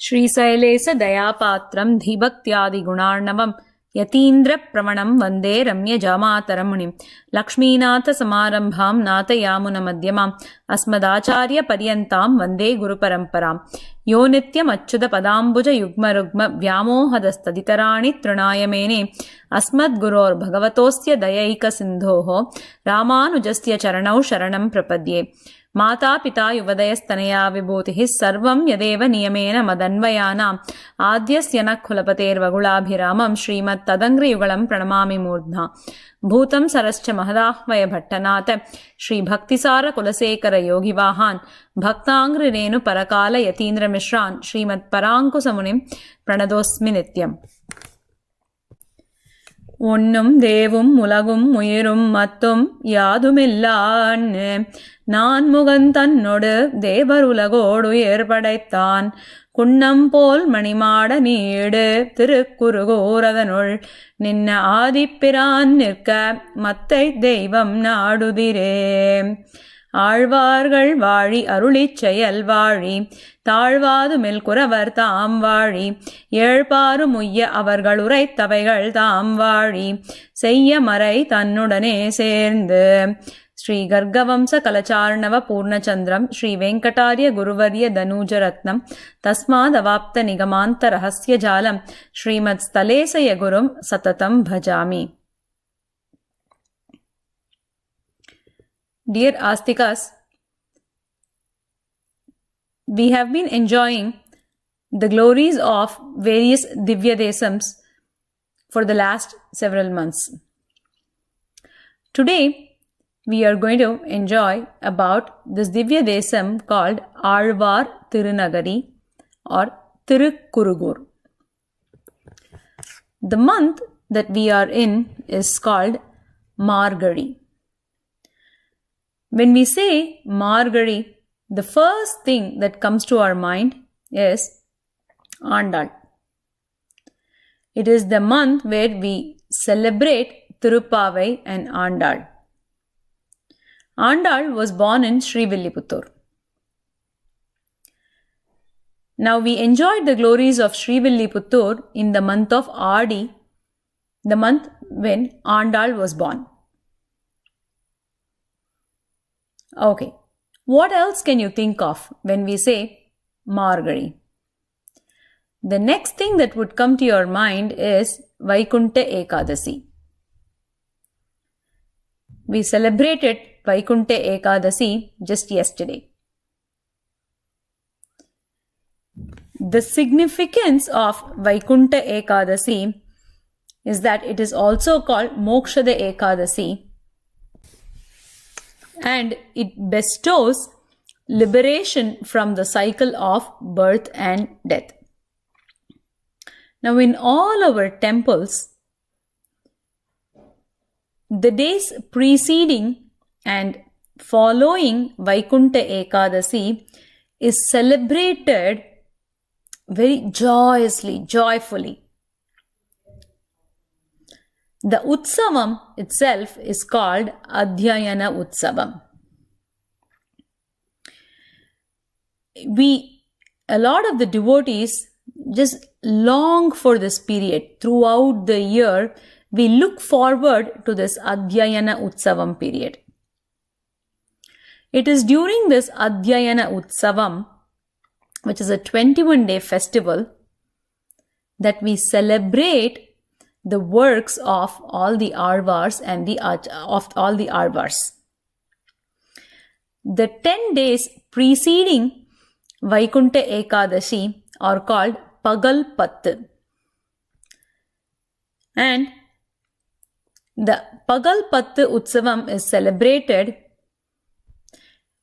श्रीशैलेश दयापात्रं धीभक्त्यादिगुणार्णवं यतीन्द्रप्रवणं वन्दे रम्यजामातरमुनिं लक्ष्मीनाथसमारम्भां नाथयामुनमध्यमाम् अस्मदाचार्यपर्यन्तां वन्दे गुरुपरम्परां यो नित्यमच्युतपदाम्बुजयुग्मरुग्म व्यामोहदस्तदितराणि तृणाय मेने अस्मद्गुरोर्भगवतोऽस्य दयैकसिन्धोः रामानुजस्य चरणौ शरणं प्रपद्ये मातापिता युवदयस्तनया विभूतिः सर्वं यदेव नियमेन मदन्वयानाम् आद्यस्य नः कुलपतेर्वगुलाभिरामं श्रीमत्तदङ्घ्रियुगलं प्रणमामि मूर्ध्ना भूतं सरश्च महदाह्वय भट्टनाथ श्रीभक्तिसारकुलशेखर योगिवाहान् भक्ताङ्घ्रिरेणु परकाल यतीन्द्रमिश्रान् श्रीमत्पराङ्कुशमुनिं प्रणतोऽस्मि नित्यम् ஒன்னும் தேவும் உலகும் உயிரும் மத்தும் யாதுமில்லான் நான் முகந்தன்னொடு தேவர் உலகோடு ஏற்படைத்தான் குன்னம் போல் மணிமாட நீடு திருக்குறுகூர் அதனுள் நின்ன ஆதிப்பிரான் நிற்க மத்தை தெய்வம் நாடுதிரே ஆழ்வார்கள் வாழி அருளிச் செயல் வாழி தாழ்வாது மெல்குறவர் தாம் வாழி ஏழ்பாறு முய்ய அவர்கள் உரைத்தவைகள் தாம் வாழி செய்ய மறை தன்னுடனே சேர்ந்து ஸ்ரீ கர்கவம்ச கலச்சார்ணவ பூர்ணச்சந்திரம் ஸ்ரீ வெங்கடாரிய குருவர்ய தனூஜரத்னம் தஸ்மாதவாப்த நிகமாந்த ரகசிய ஜாலம் ஸ்ரீமத் ஸ்தலேசய குரும் சததம் பஜாமி. Dear Astikas, we have been enjoying the glories of various Divya Desams for the last several months. Today, we are going to enjoy about this Divya Desam called Azhvaar Thirunagari or Thirukkurugoor. The month that we are in is called Margari. When we say Margari, the first thing that comes to our mind is Andal. It is the month where we celebrate Tirupavai and Andal. Andal was born in Srivilliputturu. Now we enjoyed the glories of Srivilliputturu in the month of Adi, the month when Andal was born. Okay, what else can you think of when we say Margari? The next thing that would come to your mind is Vaikunta Ekadasi. We celebrated Vaikunta Ekadasi just yesterday. The significance of Vaikunta Ekadasi is that it is also called Mokshada Ekadasi, and it bestows liberation from the cycle of birth and death. Now, in all our temples, the days preceding and following Vaikunta Ekadasi is celebrated very joyously, joyfully. The Utsavam itself is called Adhyayana Utsavam. A lot of the devotees just long for this period. Throughout the year, we look forward to this Adhyayana Utsavam period. It is during this Adhyayana Utsavam, which is a 21-day festival, that we celebrate the works of all the Azhvaars and of all the Azhvaars. The 10 days preceding Vaikunta Ekadashi are called Pagal Pattu. And the Pagal Pattu Utsavam is celebrated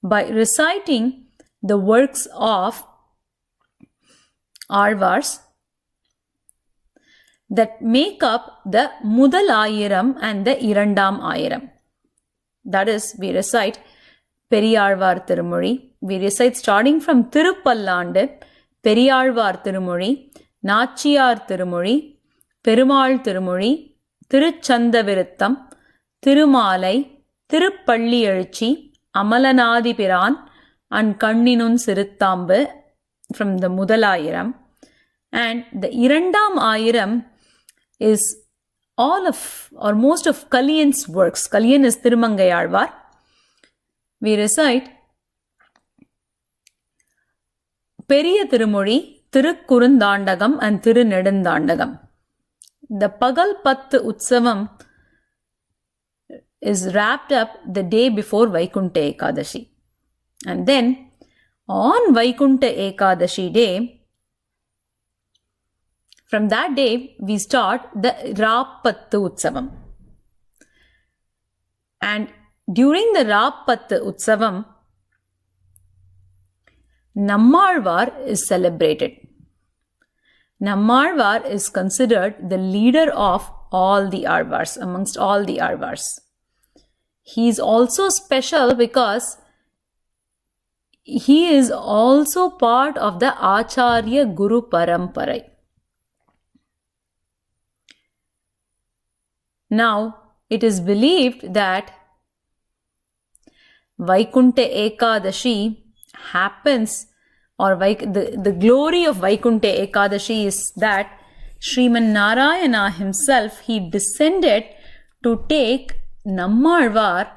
by reciting the works of Azhvaars that make up the Mudal Ayiram and the Irandam Ayiram. That is, we recite Periyalvar Tirumozhi. We recite starting from Tirupallandu, Periyalvar Tirumozhi, Nachiyar Tirumozhi, Perumal Tirumozhi, Tiruchandaviruttam, Tirumalai, Tirupalli Ezhuchi, Amalanadi Piran, and Kanninun Siruthambu from the Mudal Ayiram. And the Irandam Ayiram is all of or most of Kaliyan's works. Kaliyan is Thirumangai Azhvaar. We recite Periya Tirumozhi, Thirukkurundandagam and Thirunedundandagam. The Pagal Pattu Utsavam is wrapped up the day before Vaikunta Ekadashi. And then on Vaikunta Ekadashi day, from that day we start the Rapattu Utsavam. And during the Rapattu Utsavam, Nammalvar is celebrated. Nammalvar is considered the leader of all the Azhvaars, amongst all the Azhvaars. He is also special because he is also part of the Acharya Guru Paramparai. Now, it is believed that Vaikunta Ekadashi happens, or the glory of Vaikunta Ekadashi is that Sriman Narayana himself, he descended to take Nammalvar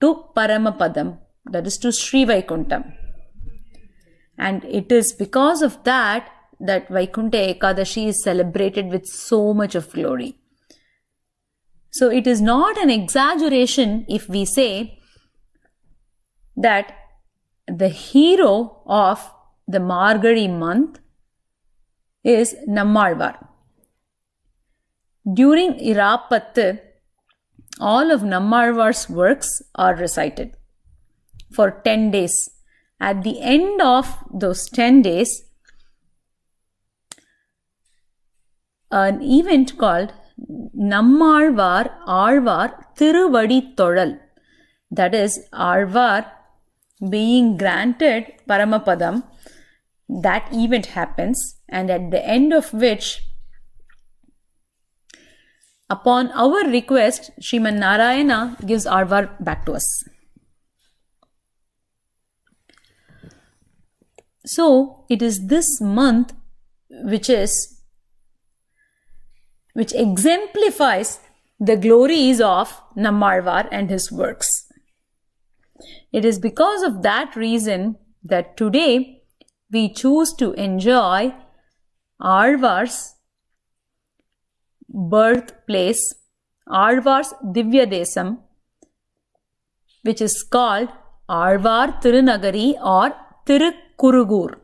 to Paramapadam, that is to Sri Vaikuntham. And it is because of that Vaikunta Ekadashi is celebrated with so much of glory. So it is not an exaggeration if we say that the hero of the Margazhi month is Nammalvar. During Irapattu, all of Nammalvar's works are recited for 10 days. At the end of those 10 days, an event called Nammalvar Azhvaar Thiruvadi Thodal, that is Azhvaar being granted Paramapadam, that event happens, and at the end of which, upon our request, Sriman Narayana gives Azhvaar back to us. So, it is this month which exemplifies the glories of Nammalvar and his works. It is because of that reason that today we choose to enjoy Azhvaar's birthplace, Azhvaar's Divya Desam, which is called Azhvaar Thirunagari or Thirukkurugoor.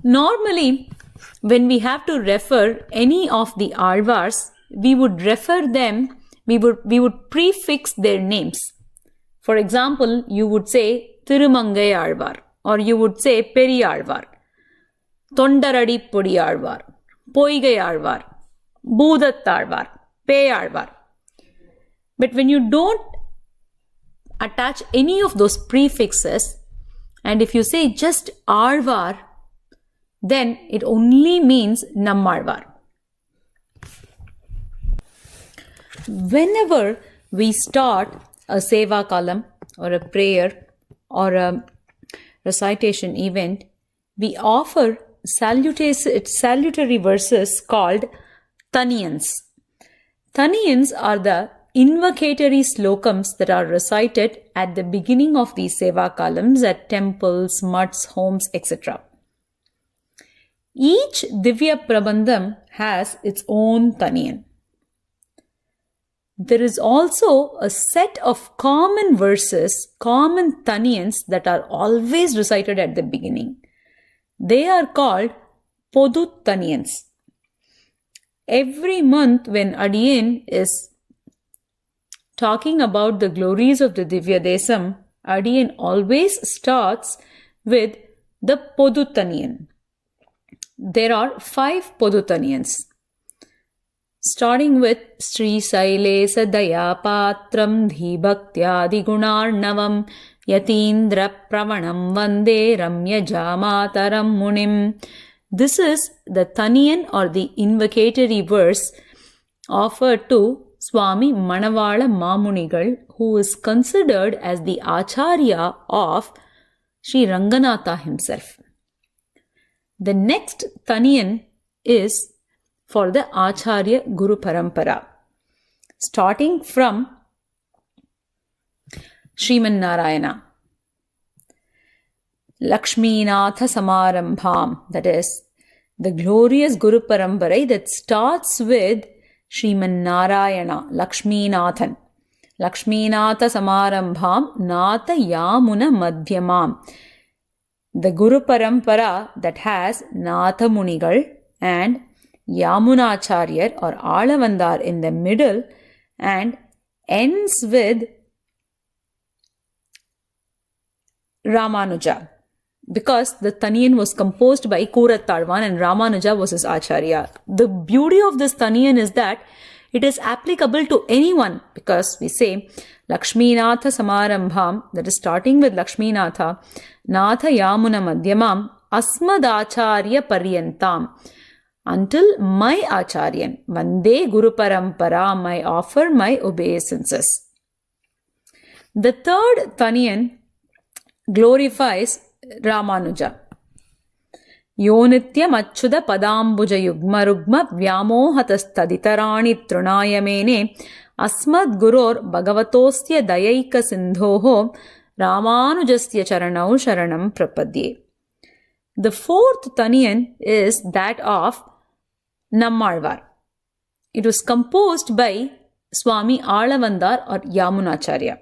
Normally, when we have to refer any of the Azhvaars, we would refer them, we would prefix their names. For example, you would say Thirumangai Azhvaar, or you would say Peri Azhvaar, Thondaradi Podi Azhvaar, Poigai Azhvaar, Boodat Azhvaar, Pei Azhvaar. But when you don't attach any of those prefixes, and if you say just Azhvaar, then it only means Nammalvar. Whenever we start a seva kalam or a prayer or a recitation event, we offer salutary verses called Taniyans. Taniyans are the invocatory slokams that are recited at the beginning of these seva kalams at temples, mutts, homes, etc. Each Divya Prabandham has its own Taniyan. There is also a set of common verses, common Taniyans that are always recited at the beginning. They are called Podu Taniyans. Every month when Adiyan is talking about the glories of the Divya Desam, Adiyan always starts with the Podu Taniyan. There are 5 Podu Taniyans. Starting with Sri Sailesa Daya Patram Dhibhaktya Gunarnavam Yatindra Pravanam Vande Ramya Jamataram Munim. This is the Taniyan or the invocatory verse offered to Swami Manavala Mamunigal, who is considered as the Acharya of Sri Ranganatha himself. The next Taniyan is for the Acharya Guru Parampara, starting from Sriman Narayana. Lakshminatha Samarambham, that is, the glorious Guru Parampara that starts with Sriman Narayana, Lakshminathan. Lakshminatha Samarambham Natha Yamuna Madhyamam. The Guru Parampara that has Natha Munigal and Yamunacharya or Alavandar in the middle and ends with Ramanuja, because the Taniyan was composed by Koorattalvan and Ramanuja was his Acharya. The beauty of this Taniyan is that it is applicable to anyone, because we say Lakshminatha Samarambham, that is starting with Lakshminatha, Natha Yamuna Madhyamam, Asmadacharya Paryantam, until my Acharyan, Vande Guru Parampara, I offer my obeisances. The third Taniyan glorifies Ramanuja. Yo nityam achyuda padambuja yugma rugma vyamohatastaditarani trunayamene asmad guror bhagavatosya dayaika sindhoho Ramanujasya charanau sharanam prapadye. The fourth Taniyan is that of Nammalvar. It was composed by Swami Alavandar or Yamunacharya.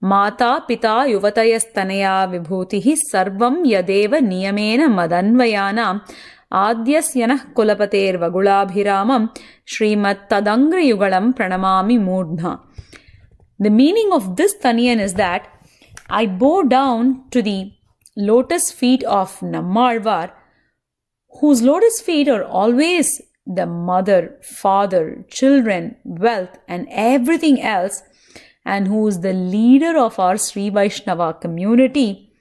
Mata Pita Yuvatayasthanaya Vibhutihi Sarvam Yadeva Niyamena Madanvayanam Adyasyanah Kulapater Vagulabhiramam Srimat Tadangri Yugalam Pranamami Mudna. The meaning of this Taniyan is that I bow down to the lotus feet of Nammalvar, whose lotus feet are always the mother, father, children, wealth, and everything else, and who is the leader of our Sri Vaishnava community.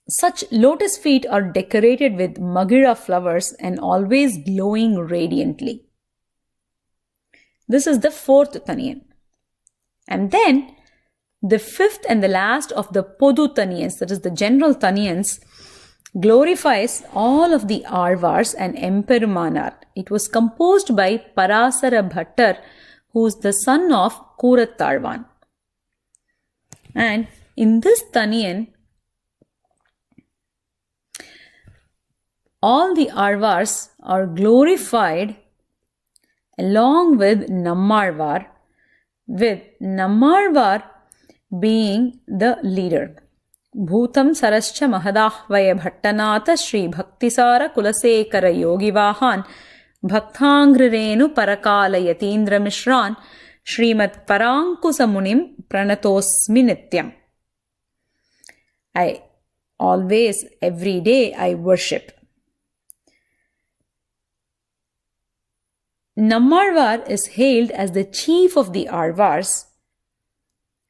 Such lotus feet are decorated with magira flowers and always glowing radiantly. This is the fourth Taniyan. And then the fifth and the last of the Podu Taniyans, that is the general Taniyans, glorifies all of the Alvars and Emperumanar. It was composed by Parasara Bhattar, who is the son of Koorattalvan. And in this Taniyan, all the Alvars are glorified along with Nammalvar, with Nammalvar being the leader. Bhutam Sarascha Mahadahvaya Bhattanatha Sri Bhaktisara Kulasekara Yogivahan Bhaktangrirenu Parakala Yatindra Mishran Srimat Parankusamunim Pranatosmi Nityam. I always, every day, I worship. Nammalvar is hailed as the chief of the Alvars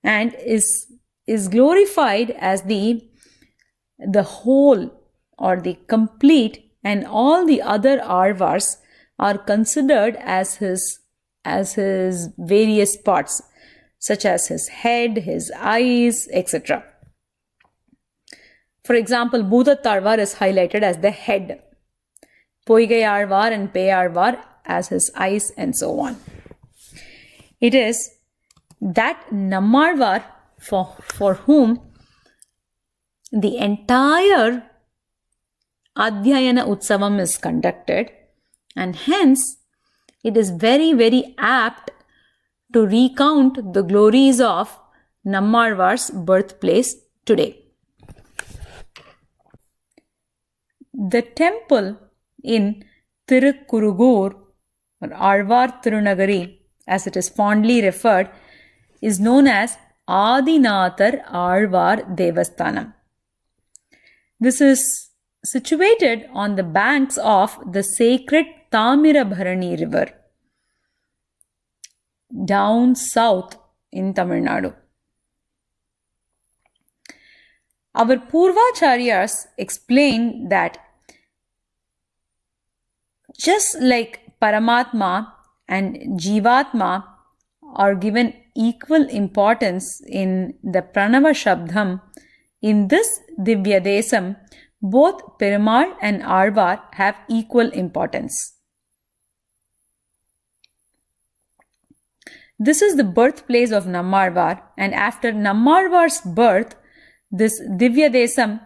and is glorified as the whole or the complete, and all the other Alvars are considered as his various parts, such as his head, his eyes, etc. For example, Bhudattalvar is highlighted as the head, Poigayalvar and Peyalvar as his eyes, and so on. It is that Nammalvar for whom the entire Adhyayana Utsavam is conducted, and hence it is very, very apt to recount the glories of Nammalvar's birthplace today. The temple in Thirukkurugoor or Azhvaar Thirunagari, as it is fondly referred, is known as Adinathar Azhvaar Devasthanam. This is situated on the banks of the sacred Tamirabharani river, down south in Tamil Nadu. Our Purvacharyas explain that just like Paramatma and Jivatma are given equal importance in the Pranava Shabdham In this Divya Desam, both Perumal and Azhvaar have equal importance. This is the birthplace of Nammalvar, and after Nammalvar's birth, this Divya Desam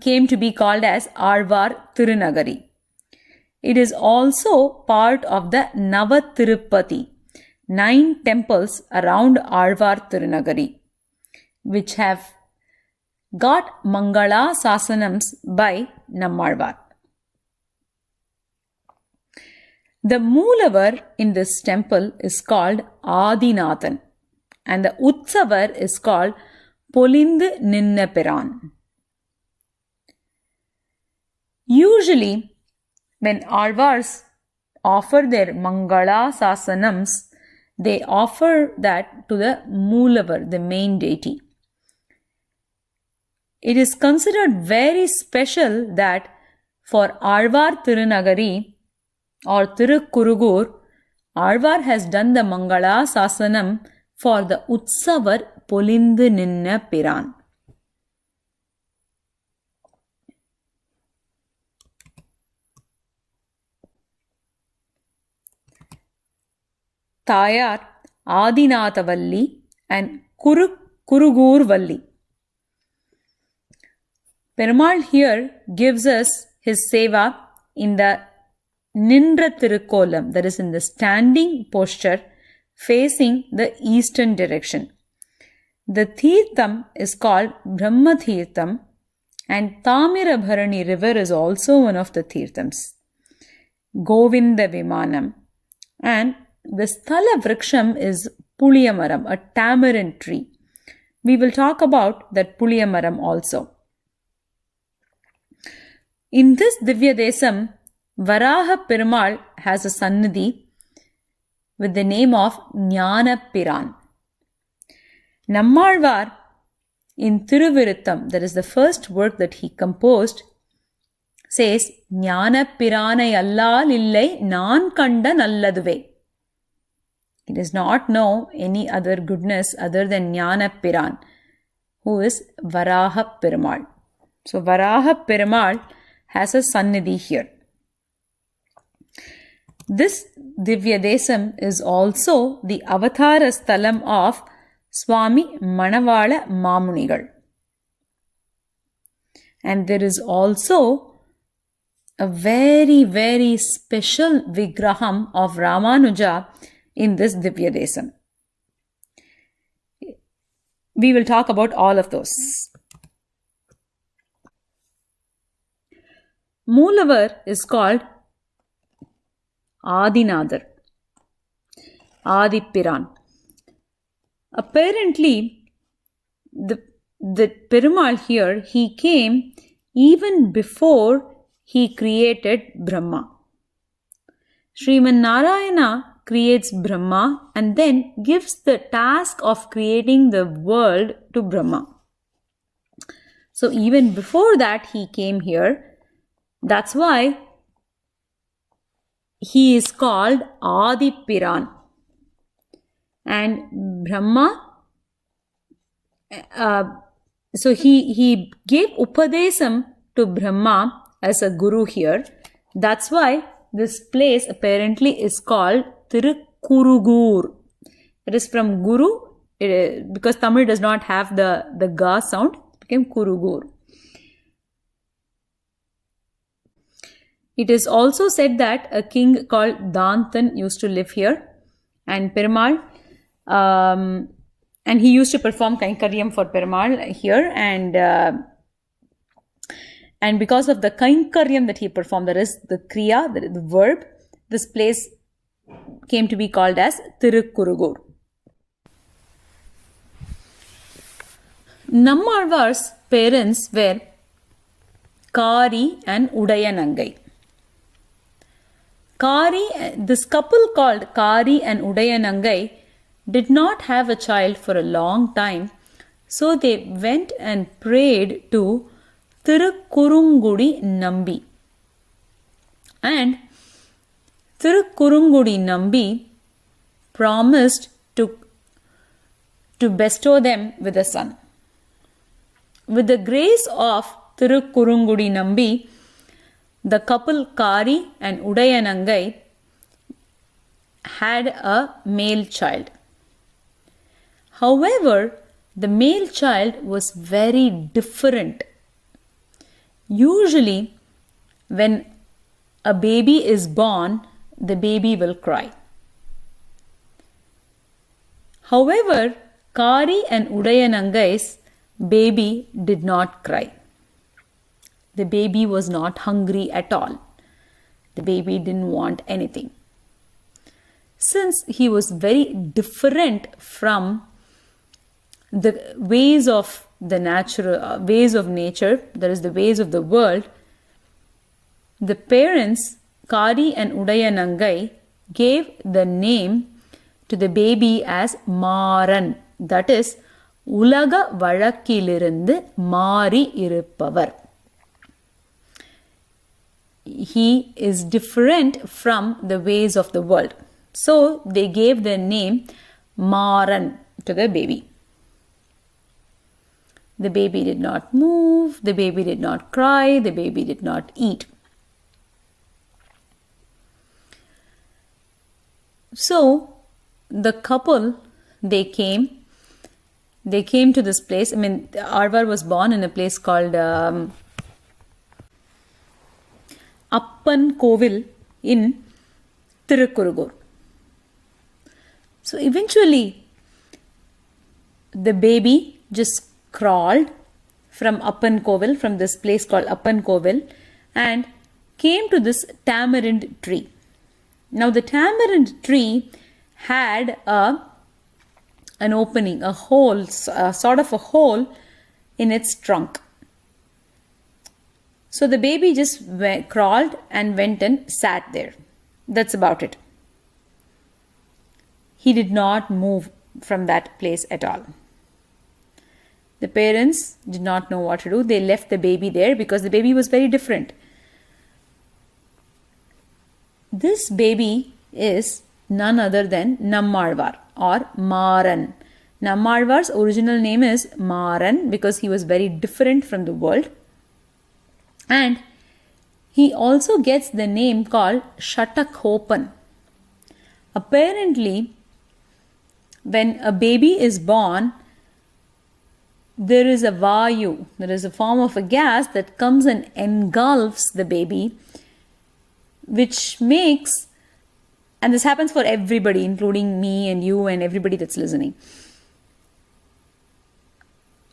came to be called as Azhvaar Thirunagari. It is also part of the Navatirupati, 9 temples around Azhvaar Thirunagari, which have got Mangala Sasanams by Nammalvar. The Moolavar in this temple is called Adinathan, and the Utsavar is called Polindu Ninnapiran. Usually, when Alvars offer their Mangala Sasanams, they offer that to the Moolavar, the main deity. It is considered very special that for Azhvaar Thirunagari or Thirukkurugoor, Azhvaar has done the Mangala Sasanam for the Utsavar Polindu Ninnapiran. Tayar Adinathavalli and Thirukkurugoor Valli. Perumal here gives us his seva in the Nindra Tirukkolam, that is in the standing posture facing the eastern direction. The Tirtham is called Brahma Tirtham, and Tamirabharani river is also one of the Tirthams. Govinda Vimanam, and the Sthala Vriksham is Puliyamaram, a tamarind tree. We will talk about that Puliyamaram also. In this Divya Desam, Varaha Perumal has a sannidhi with the name of Jnana Piran. Nammalvar in Thiruviruttam, that is the first work that he composed, says Jnana Piranai allal illai naan kanda nalladuve. He does not know any other goodness other than Jnana Piran, who is Varaha Perumal. So Varaha Perumal has a sannidhi here. This Divya Desam is also the Avatara Sthalam of Swami Manavala Mamunigal. And there is also a very, very special Vigraham of Ramanuja in this Divya Desam. We will talk about all of those. Moolavar is called Adinadar, Adipiran. Apparently, the Perumal here, he came even before he created Brahma. Sriman Narayana creates Brahma and then gives the task of creating the world to Brahma. So even before that he came here. That's why he is called Adipiran. And Brahma, so he gave Upadesam to Brahma as a guru here. That's why this place apparently is called Thirukkurugoor. It is from Guru, because Tamil does not have the ga sound, it became Kurugoor. It is also said that a king called Dantan used to live here, and Perumal, and he used to perform Kainkaryam for Perumal here, and because of the Kainkaryam that he performed, that is the Kriya, the verb, this place came to be called as Thirukkurugoor. Nammalvar's parents were Kari and Udayanangai. This couple called Kari and Udayanangai did not have a child for a long time, so they went and prayed to Thirukkurungudi Nambi. And Thirukkurungudi Nambi promised to bestow them with a son. With the grace of Thirukkurugoor Nambi, the couple Kari and Udayanangai had a male child. However, the male child was very different. Usually, when a baby is born, the baby will cry. However, Kari and Udayanangai's baby did not cry. The baby was not hungry at all. The baby didn't want anything. Since he was very different from the ways of the natural ways of nature, that is the ways of the world, the parents Kari and Udayanangai gave the name to the baby as Maran, that is Ulaga Vazhakkilirundu Mari Iruppavar. He is different from the ways of the world. So they gave the name Maran to the baby. The baby did not move, the baby did not cry, the baby did not eat. So the couple, they came to this place. I mean, Azhvaar was born in a place called Appan Kovil in Thirukkurugoor. So eventually, the baby just crawled from Appan Kovil, from this place called Appan Kovil, and came to this tamarind tree. Now the tamarind tree had an opening, a hole, sort of a hole in its trunk. So the baby just crawled and went and sat there. That's about it. He did not move from that place at all. The parents did not know what to do. They left the baby there because the baby was very different. This baby is none other than Nammalvar or Maran. Nammalvar's original name is Maran because he was very different from the world. And he also gets the name called Shatakhopan. Apparently, when a baby is born, there is a vayu, there is a form of a gas that comes and engulfs the baby, which makes, and this happens for everybody, including me and you and everybody that's listening.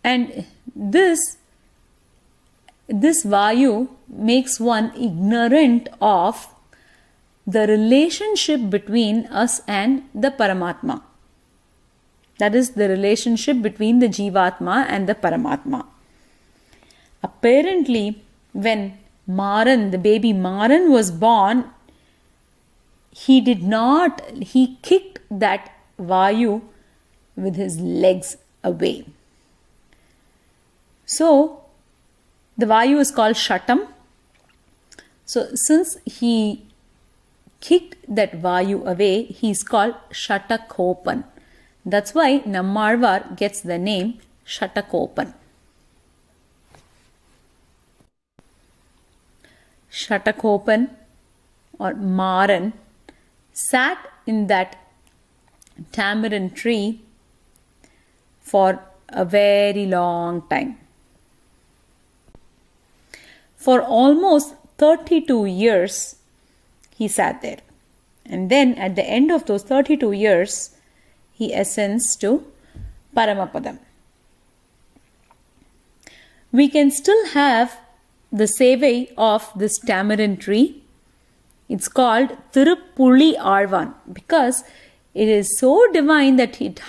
And this vayu makes one ignorant of the relationship between us and the Paramatma. That is the relationship between the Jivatma and the Paramatma. Apparently, when Maran, the baby Maran was born, he kicked that vayu with his legs away. So, the vayu is called Shatam. So, since he kicked that vayu away, he is called Shatakhopan. That's why Nammalvar gets the name Shatakhopan. Shatakhopan or Maran sat in that tamarind tree for a very long time. For almost 32 years, he sat there. And then at the end of those 32 years, he ascends to Paramapadam. We can still have the sevai of this tamarind tree. It's called Tirupuli Alvan because it is so divine that it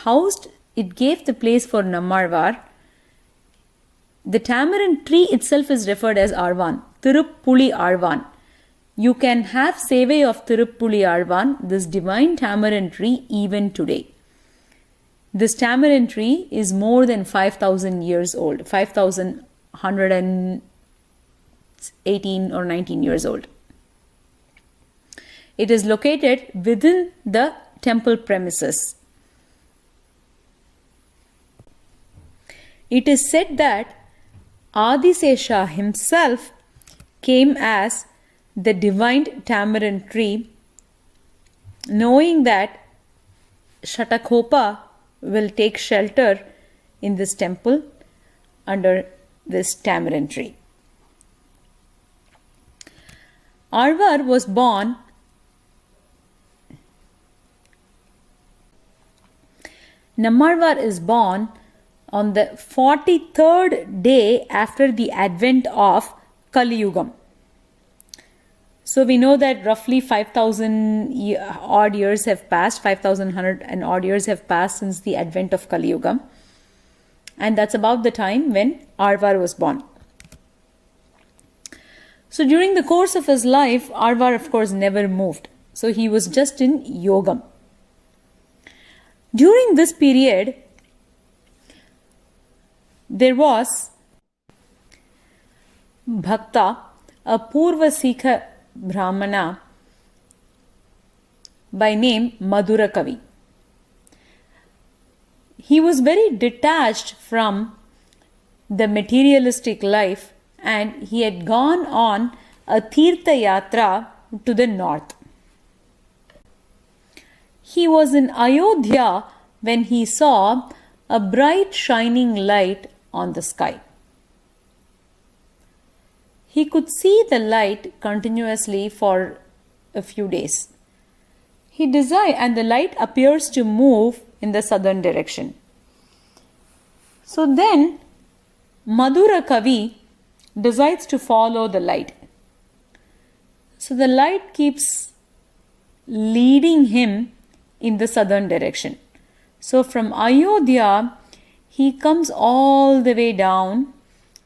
gave the place for Nammalvar. The tamarind tree itself is referred as Alvan, Tirupuli Alvan. You can have sevai of Tirupuli Alvan, this divine tamarind tree, even today. This tamarind tree is more than 5,000 years old, 5,118 or 19 years old. It is located within the temple premises. It is said that Adisesha himself came as the divine tamarind tree, knowing that Shatakopa will take shelter in this temple under this tamarind tree. Azhvaar was born Nammalvar is born on the 43rd day after the advent of Kali Yugam. So we know that roughly 5,000 odd years have passed, 5,100 and odd years have passed since the advent of Kali Yugam. And that's about the time when Azhvaar was born. So during the course of his life, Azhvaar of course never moved. So he was just in yogam. During this period, there was Bhakta, a Purva Sikha Brahmana by name Madhura Kavi. He was very detached from the materialistic life and he had gone on a Tirtha Yatra to the north. He was in Ayodhya when he saw a bright shining light on the sky. He could see the light continuously for a few days. He desired, and the light appears to move in the southern direction. So then Madhura Kavi decides to follow the light. So the light keeps leading him in the southern direction. So from Ayodhya, he comes all the way down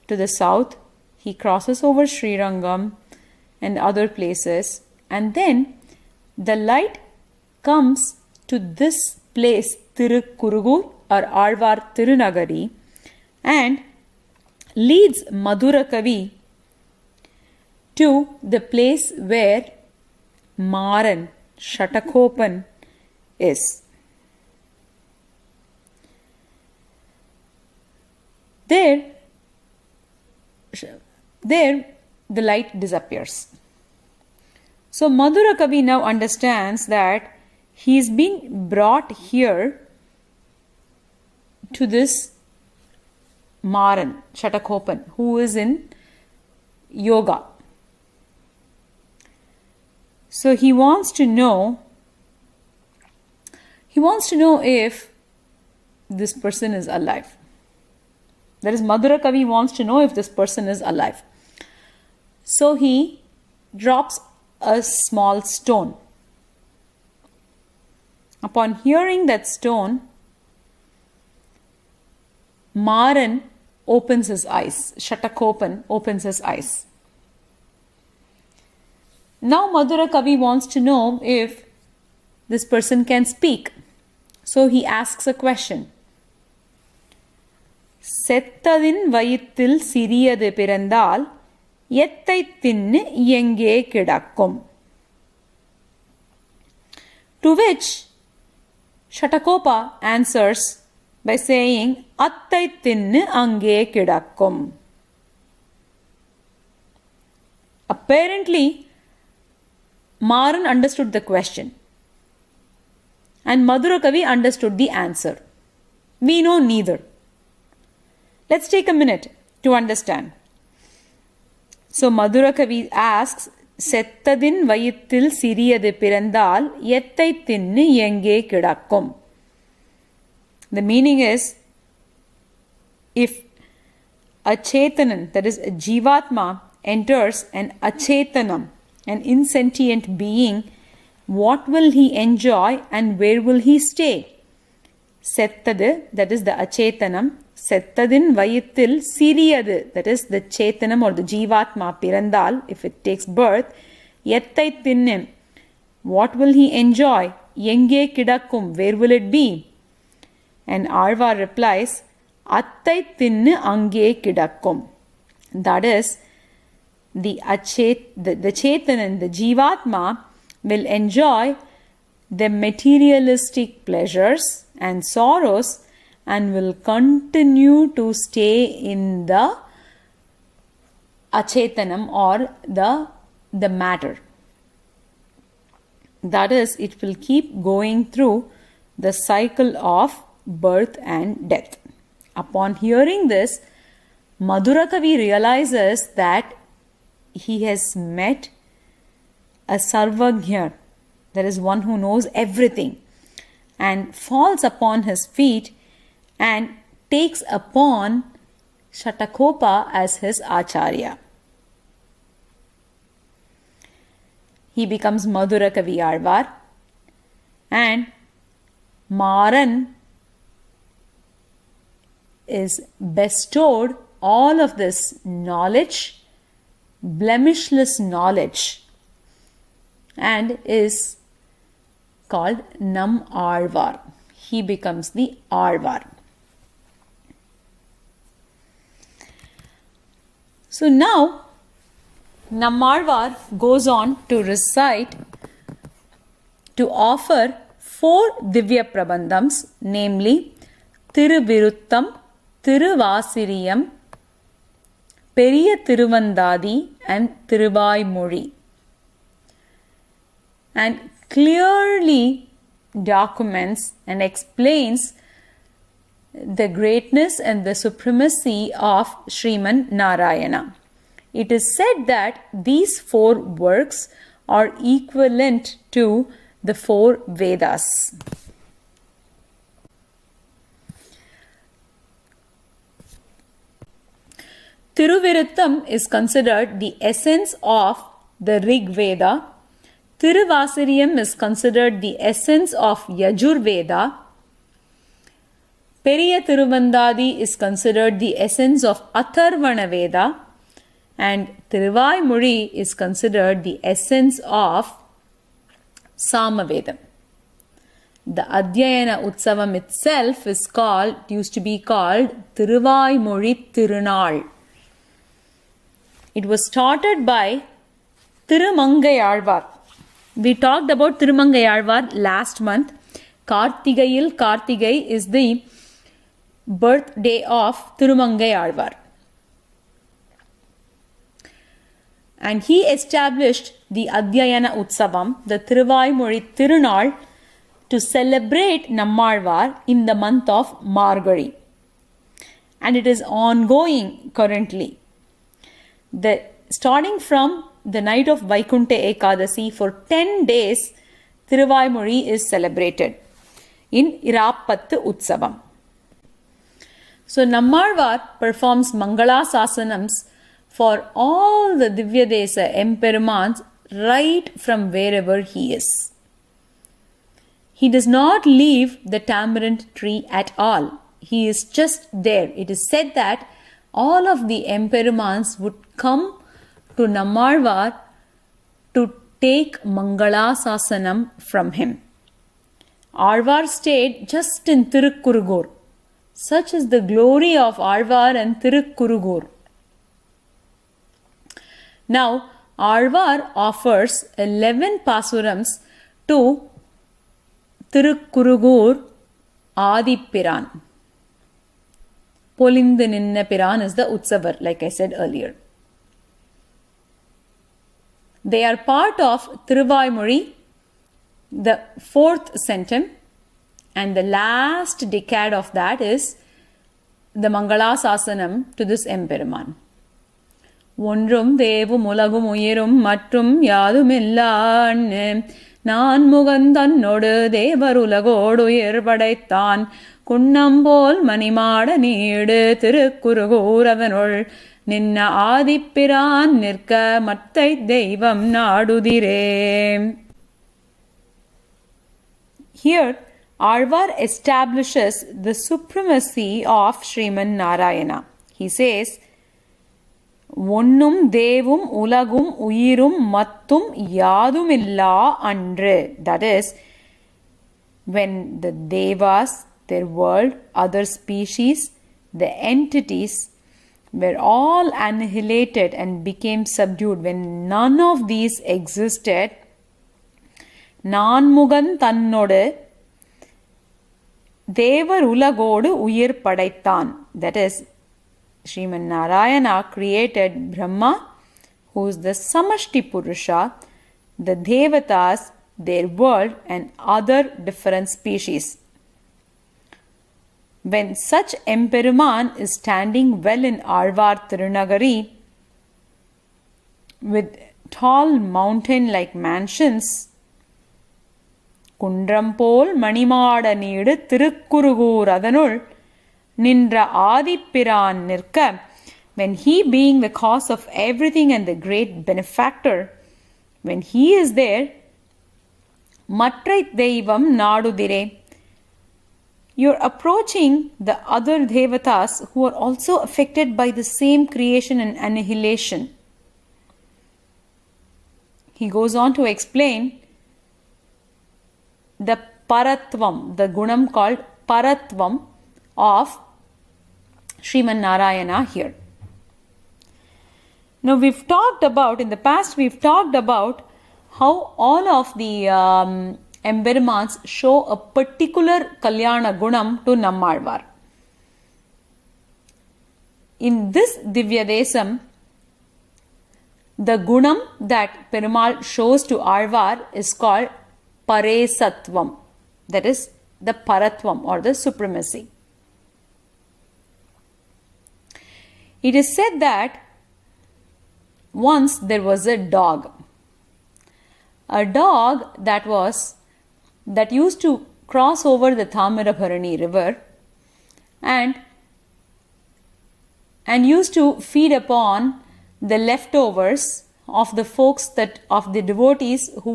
to the south. He crosses over Srirangam and other places, and then the light comes to this place, Thirukkurugoor or Azhvaar Thirunagari, and leads Madhura Kavi to the place where Maran, Shatakopan is. There the light disappears. So Madhura Kavi now understands that he's been brought here to this Maran, Shatakopan, who is in yoga. So he wants to know if this person is alive. That is, Madhura Kavi wants to know if this person is alive. So he drops a small stone. Upon hearing that stone, Maran opens his eyes. Shatakopan opens his eyes. Now Madhura Kavi wants to know if this person can speak. So he asks a question. செத்ததின் வயிற்றில் சிறியது பிறந்தால் எத்தை தின்னு எங்கே கிடக்கும்? To which Shatakopa answers by saying attai tinnu ange kidakkum. Apparently, Maran understood the question and Madhura Kavi understood the answer. We know neither. Let's take a minute to understand. So Madhura Kavi asks, செத்ததின் வயிற்றில் சிறியது பிறந்தால் எத்தை தின்னு எங்கே கிடக்கும்? The meaning is, if a chetanan, that is a jivatma, enters an achetanam, an insentient being, what will he enjoy and where will he stay? Settadu, that is the achetanam. Settadin vayithil siriyadu, that is the chetanam or the jivatma pirandal, if it takes birth. Yettai tinnim, what will he enjoy? Yenge kidakkum, where will it be? And Azhvaar replies, attai tinnu ange kidakkum. That is, the chetanan, the jivatma, will enjoy the materialistic pleasures and sorrows and will continue to stay in the achetanam or the matter. That is, it will keep going through the cycle of birth and death. Upon hearing this, Madhurakavi realizes that he has met a Sarvagya, that is one who knows everything, and falls upon his feet and takes upon Shatakopa as his Acharya. He becomes Madhurakavi Azhvaar, and Maran is bestowed all of this knowledge, blemishless knowledge, and is called Nam Azhvaar. He becomes the Azhvaar. So now Nam Azhvaar goes on to recite, to offer 4 Divya Prabandhams, namely Thiruviruttam, Thiruvasiriyam, Periya Thiruvandadi and Thiruvaimozhi, and clearly documents and explains the greatness and the supremacy of Sriman Narayana. It is said that these 4 works are equivalent to the 4 Vedas. Thiruviruttam is considered the essence of the Rig Veda. Thiruvasiriyam is considered the essence of Yajur Veda. Periya Thiruvandadi is considered the essence of Atharvana Veda. And Thiruvaimozhi is considered the essence of Samavedam. The Adhyayana Utsavam itself used to be called Thiruvaimozhi Tirunal. It was started by Thirumangai Azhvaar. We talked about Thirumangai Azhvaar last month. Kartigai is the birthday of Thirumangai Azhvaar. And he established the Adhyayana Utsavam, the Thiruvaimozhi Tirunal, to celebrate Nammalvar in the month of Margazhi. And it is ongoing currently. Starting from the night of Vaikunta Ekadasi, for 10 days, Thiruvaimozhi is celebrated in Irappattu Utsavam. So Nammalvar performs Mangala Sasanams for all the Divya Desa Emperumans right from wherever he is. He does not leave the tamarind tree at all. He is just there. It is said that all of the Emperumans would come to Nammalvar to take Mangala Sasanam from him. Azhvaar stayed just in Thirukkurugoor. Such is the glory of Azhvaar and Thirukkurugoor. Now, Azhvaar offers 11 pasurams to Thirukkurugoor Adipiran. Polindu Ninna Piran is the Utsavar, like I said earlier. They are part of Thiruvaimozhi, the 4th centum, and the last decade of that is the Mangala Sasanam to this Emperuman. ஒன்றும் தேவும் உலகும் உயிரும் மற்றும் யாதுமில்லான் நான் முகந்தன்னொடு தேவர் உலகோடு உயிர் படைத்தான் குன்னம்போல் மணிமாட need Thirukurugur அவனுள் நின்ன ஆதிப்பிரான் நிற்க மத்தை தெய்வம் நாடுதிரே. Here, Azhvaar establishes the supremacy of Sriman Narayana. He says, ஒன்னும் தேவும் உலகும் உயிரும் மத்தும் யாதுமில்லா அன்று. That is, when the devas, their world, other species, the entities were all annihilated and became subdued, when none of these existed, நான்முகன் தன்னோடு தேவர் உலகோடு உயிர் படைத்தான். That is, Sriman Narayana created Brahma, who is the Samashti Purusha, the Devatas, their world, and other different species. When such Emperuman is standing well in Azhvaar Thirunagari, with tall mountain-like mansions, Kundrampol Manimada Needu Thirukkurugoor Adanul Nindra Adipiran Nirka, when he being the cause of everything and the great benefactor, when he is there, Matrai Deivam Nadudire, you're approaching the other Devatas who are also affected by the same creation and annihilation. He goes on to explain the Paratvam, the Gunam called Paratvam of Sriman Narayana here. Now we've talked about, in the past we've talked about how all of the Emperumans show a particular Kalyana Gunam to Nammalvar. In this Divya Desam, the Gunam that Perumal shows to Azhvaar is called Paresatvam, that is the Paratvam or the supremacy. It is said that once there was a dog that used to cross over the Thamirabharani river and used to feed upon the leftovers of the folks of the devotees who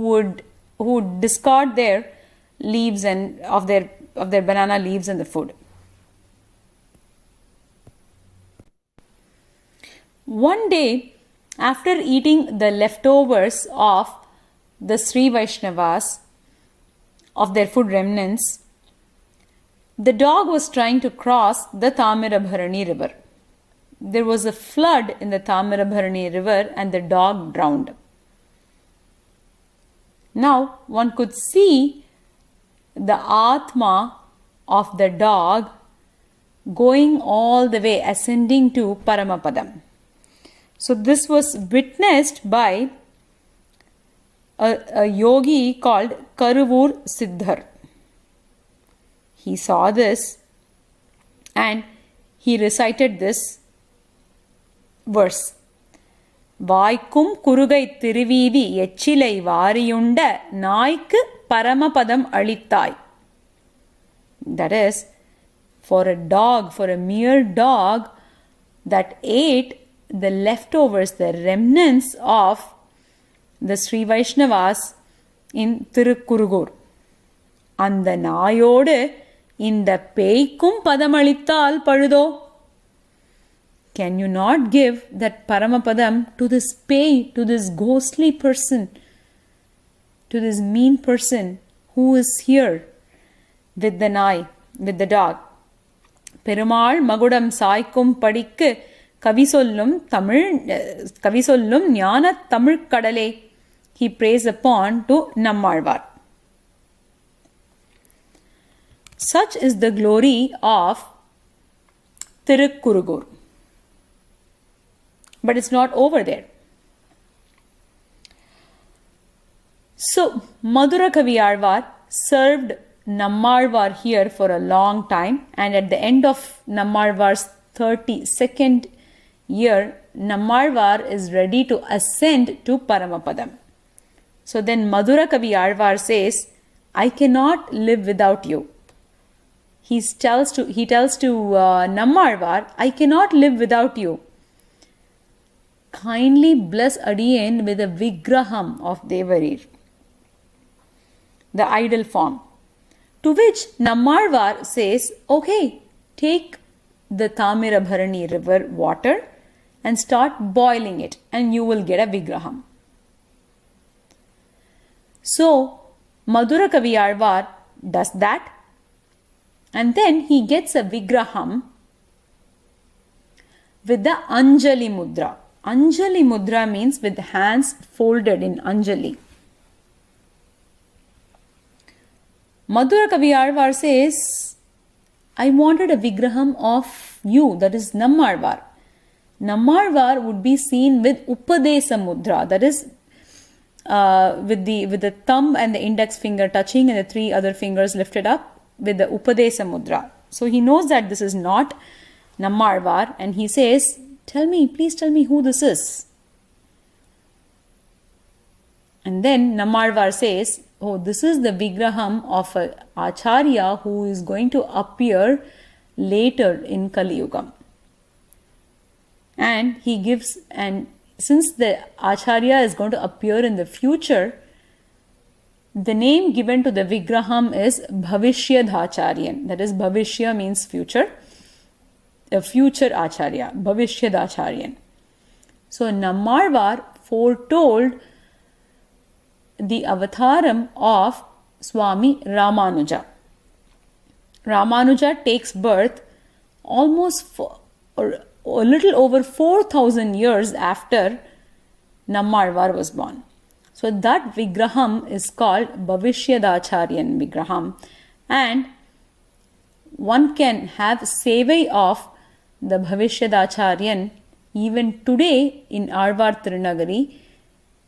would discard their leaves and of their banana leaves in the food. One day, after eating the leftovers of the Sri Vaishnavas, of their food remnants, the dog was trying to cross the Thamirabharani river. There was a flood in the Thamirabharani river and the dog drowned. Now one could see the Atma of the dog going all the way, ascending to Paramapadam. So this was witnessed by a yogi called Karuvur Siddhar. He saw this and he recited this verse. Vaikum Kurugai Tiruvidi Echilai Variyunda Naik Paramapadam Alittai. That is, for a mere dog that ate the leftovers, the remnants of the Sri Vaishnavas in Thirukkurugoor. And the Nayode in the Peikum Padamalittal Padudo. Can you not give that Paramapadam to this pay, to this ghostly person, to this mean person who is here with the Nai, with the dog? Perumal Magudam Saikum Padikku Kavisollum Jnana Tamil Kadale, he prays upon to Nammalvar. Such is the glory of Thirukkurugoor. But it's not over there. So, Madura Kavi Azhvaar served Nammalvar here for a long time, and at the end of Nammalvar's 32nd year, Nammalvar is ready to ascend to Paramapadam. So then Madura Kavi Azhvaar says, I cannot live without you. He tells to Nammalvar, I cannot live without you. Kindly bless Adiyen with a Vigraham of Devarir, the idol form. To which Nammalvar says, okay, take the Thamirabharani river water and start boiling it and you will get a Vigraham. So, Madura Kavi Azhvaar does that and then he gets a Vigraham with the Anjali Mudra. Anjali Mudra means with the hands folded in Anjali. Madura Kavi says, I wanted a Vigraham of you, that is Nammalvar. Nammalvar would be seen with Upadesa Mudra, that is with the thumb and the index finger touching and the three other fingers lifted up with the Upadesa Mudra. So he knows that this is not Nammalvar, and he says, please tell me who this is. And then Nammalvar says, oh, this is the Vigraham of a Acharya who is going to appear later in Kali Yuga. And he gives, and since the Acharya is going to appear in the future, the name given to the Vigraham is Bhavishyadacharyan. That is, Bhavishya means future. A future Acharya, Bhavishyadacharyan. So Nammalvar foretold the avataram of Swami Ramanuja. Ramanuja takes birth almost or a little over 4,000 years after Nammalvar was born. So that Vigraham is called Bhavishyadacharyan Vigraham, and one can have sevai of the Bhavishyadacharyan even today in Azhvaar Thirunagari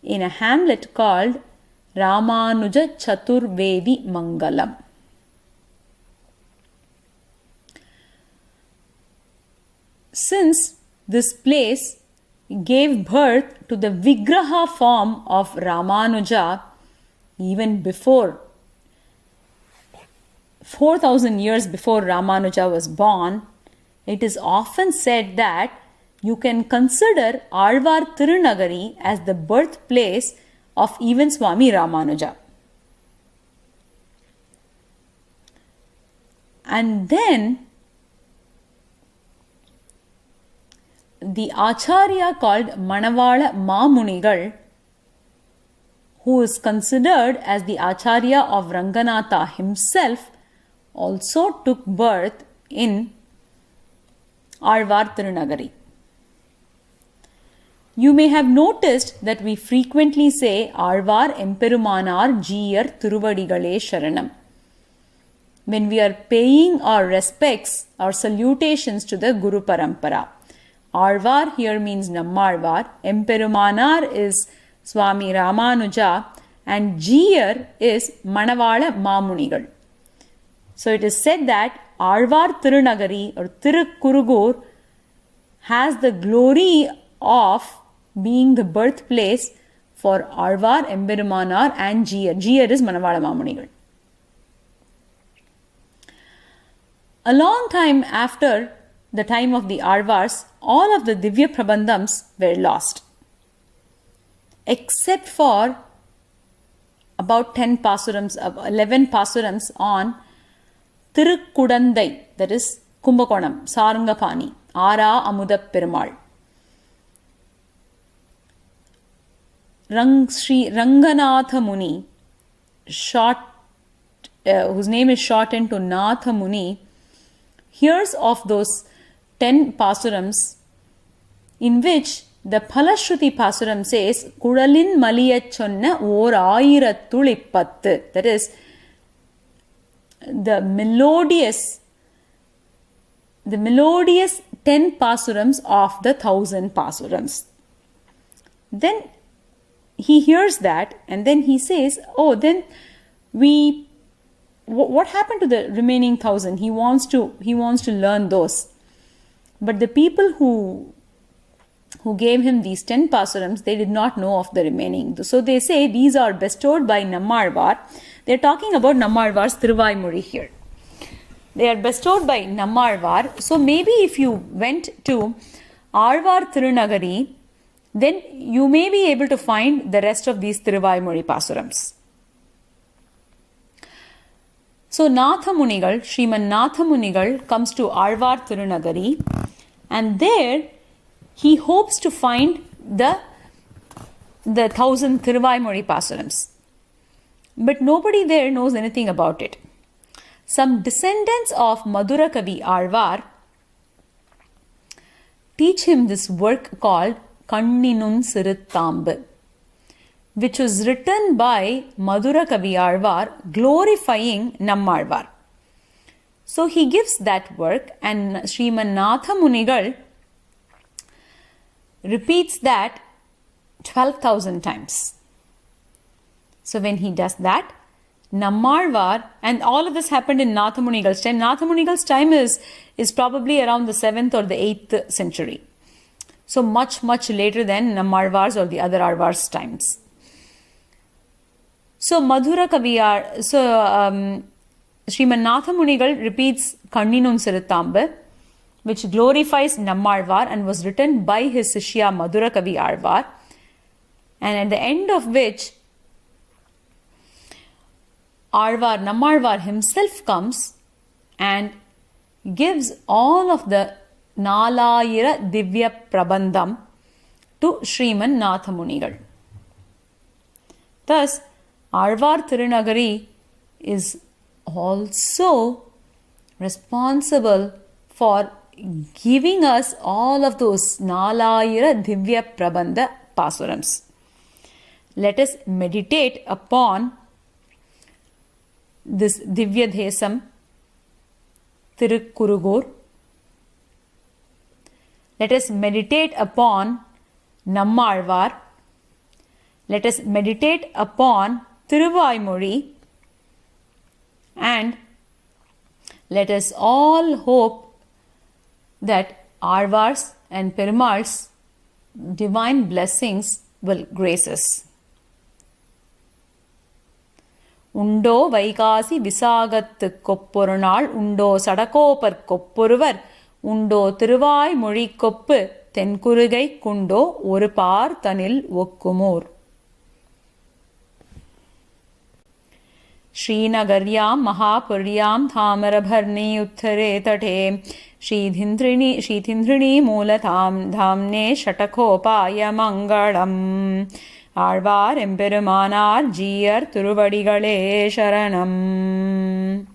in a hamlet called Ramanuja Chaturvedi Mangalam. Since this place gave birth to the Vigraha form of Ramanuja even before 4,000 years before Ramanuja was born, it is often said that you can consider Azhvaar Thirunagari as the birthplace of even Swami Ramanuja. And then the Acharya called Manavala Mamunigal, who is considered as the Acharya of Ranganatha himself, also took birth in Azhvaar Thirunagari. You may have noticed that we frequently say Azhvaar Emperumanar Jiyar Thiruvadigalé Sharanam when we are paying our respects, our salutations to the Guru Parampara. Azhvaar here means Nammalvar, Emperumanar is Swami Ramanuja, and Jiyar is Manavala Mamunigal. So it is said that Azhvaar Thirunagari or Thirukkurugoor has the glory of being the birthplace for Azhvaar, Emperumanar and Jiyar. Jiyar is Manavala Mamunigal. A long time after the time of the Azhvaars, all of the Divya Prabandhams were lost, except for about 10 pasurams, 11 pasurams on Thirukkudandai, that is Kumbakonam, Sarangapani, Ara Amuda Perumal. Sri Ranganatha Muni, whose name is shortened to Natha Muni, hears of those 10 pasurams in which the Phalashruti pasuram says Kudalin Maliyachonna or Ayiratulipattu, that is the melodious 10 pasurams of the 1,000 pasurams. Then he hears that and then he says, oh, then what happened to the remaining 1,000? He wants to learn those. But the people who gave him these 10 pasurams, they did not know of the remaining. So they say these are bestowed by Nammalvar. They are talking about Nammalvar's Thiruvaimuri here. They are bestowed by Nammalvar. So maybe if you went to Azhvaar Thirunagari, then you may be able to find the rest of these Thiruvaimuri pasurams. So Natha Munigal, Sriman Natha Munigal comes to Azhvaar Thirunagari, and there he hopes to find the 1,000 Thiruvaimuri pasurams. But nobody there knows anything about it. Some descendants of Madura Kavi Azhvaar teach him this work called Kanninun Siruttambu, which was written by Madura Kavi Azhvaar glorifying Nammalvar. So he gives that work, and Sriman Natha Munigal repeats that 12,000 times. So when he does that, Nammalvar, and all of this happened in Nathamunigal's time. Nathamunigal's time is probably around the 7th or the 8th century. So much later than Nammalvar's or the other Alvars' times. So Madhura Kaviyar, Sriman Nathamunigal repeats Kanninun Siruthambu, which glorifies Nammalvar and was written by his Sishya Madhura Kavi Alvar, and at the end of which Nammalvar himself comes and gives all of the Nalayira Divya Prabandham to Sriman Nathamunigal. Thus, Azhvaar Thirunagari is also responsible for giving us all of those Nalayira Divya Prabandha Pasurams. Let us meditate upon this Divya Desam, Thirukkurugoor. Let us meditate upon Nammalvar. Let us meditate upon Thiruvaimozhi, and let us all hope that Alvars and Perumal's divine blessings will grace us. Undo Vaikasi Visagathu Koppurunal, Undo Sadakopar Koppuruvar, Undo Thiruvaimozhi Koppu, Tenkurugai Kundo, Orupar Tanil Okkumur. Srinagaryaam Mahapuryam Thamarabharni Uttare Tate Shithindrini Mulatham Dhamne Shatakopaya Mangalam Azhvaar Emperumanar Jiyar Thiruvadigalе Sharanam.